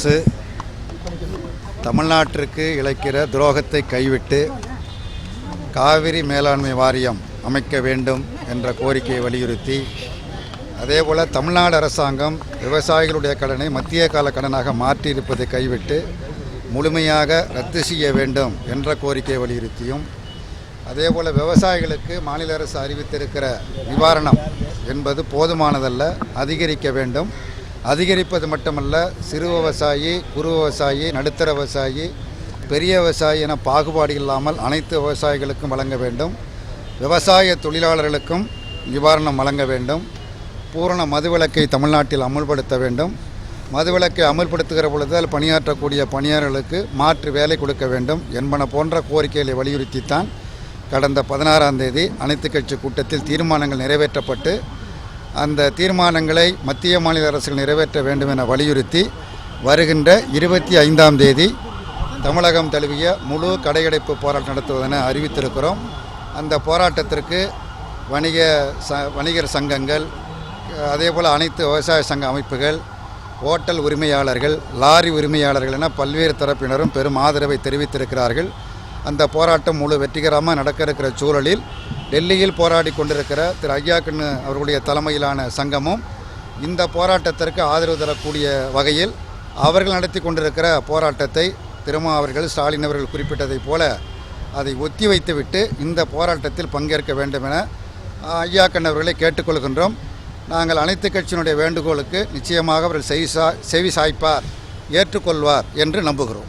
அரசு தமிழ்நாட்டிற்கு இழைக்கிற துரோகத்தை கைவிட்டு காவிரி மேலாண்மை வாரியம் அமைக்க வேண்டும் என்ற கோரிக்கையை வலியுறுத்தி, அதேபோல் தமிழ்நாடு அரசாங்கம் விவசாயிகளுடைய கடனை மத்திய கால கடனாக மாற்றியிருப்பதை கைவிட்டு முழுமையாக ரத்து செய்ய வேண்டும் என்ற கோரிக்கையை வலியுறுத்தியும், அதேபோல் விவசாயிகளுக்கு மாநில அரசு அறிவித்திருக்கிற நிவாரணம் என்பது போதுமானதல்ல, அதிகரிக்க வேண்டும். அதிகரிப்பது மட்டுமல்ல, சிறு விவசாயி, குறு விவசாயி, நடுத்தர விவசாயி, பெரிய விவசாயி என பாகுபாடு இல்லாமல் அனைத்து விவசாயிகளுக்கும் வழங்க வேண்டும். விவசாய தொழிலாளர்களுக்கும் நிவாரணம் வழங்க வேண்டும். பூரண மதுவிலக்கை தமிழ்நாட்டில் அமுல்படுத்த வேண்டும். மதுவிலக்கை அமுல்படுத்துகிற பொழுது அதில் பணியாற்றக்கூடிய பணியாளர்களுக்கு மாற்று வேலை கொடுக்க வேண்டும் என்பன போன்ற கோரிக்கைகளை வலியுறுத்தித்தான் கடந்த 16ஆம் தேதி அனைத்துக் கட்சி கூட்டத்தில் தீர்மானங்கள் நிறைவேற்றப்பட்டு, அந்த தீர்மானங்களை மத்திய மாநில அரசுகள் நிறைவேற்ற வேண்டும் என வலியுறுத்தி வருகின்ற 25ஆம் தேதி தமிழகம் தழுவிய முழு கடையடைப்பு போராட்டம் நடத்துவதென அறிவித்திருக்கிறோம். அந்த போராட்டத்திற்கு வணிகர் சங்கங்கள், அதேபோல் அனைத்து விவசாய சங்க அமைப்புகள், ஓட்டல் உரிமையாளர்கள், லாரி உரிமையாளர்கள் என பல்வேறு தரப்பினரும் பெரும் ஆதரவை தெரிவித்திருக்கிறார்கள். அந்த போராட்டம் முழு வெற்றிகரமாக நடக்க இருக்கிற சூழலில் டெல்லியில் போராடி கொண்டிருக்கிற திரு ஐயாக்கண்ணு அவர்களுடைய தலைமையிலான சங்கமும் இந்த போராட்டத்திற்கு ஆதரவு தரக்கூடிய வகையில் அவர்கள் நடத்தி கொண்டிருக்கிற போராட்டத்தை திருமா அவர்கள், ஸ்டாலின் அவர்கள் குறிப்பிட்டதைப் போல அதை ஒத்தி வைத்துவிட்டு இந்த போராட்டத்தில் பங்கேற்க வேண்டும் என ஐயாக்கண்ணு அவர்களை கேட்டுக்கொள்கின்றோம். நாங்கள் அனைத்து கட்சியினுடைய வேண்டுகோளுக்கு நிச்சயமாக அவர்கள் செவி சாய்ப்பார், ஏற்றுக்கொள்வார் என்று நம்புகிறோம்.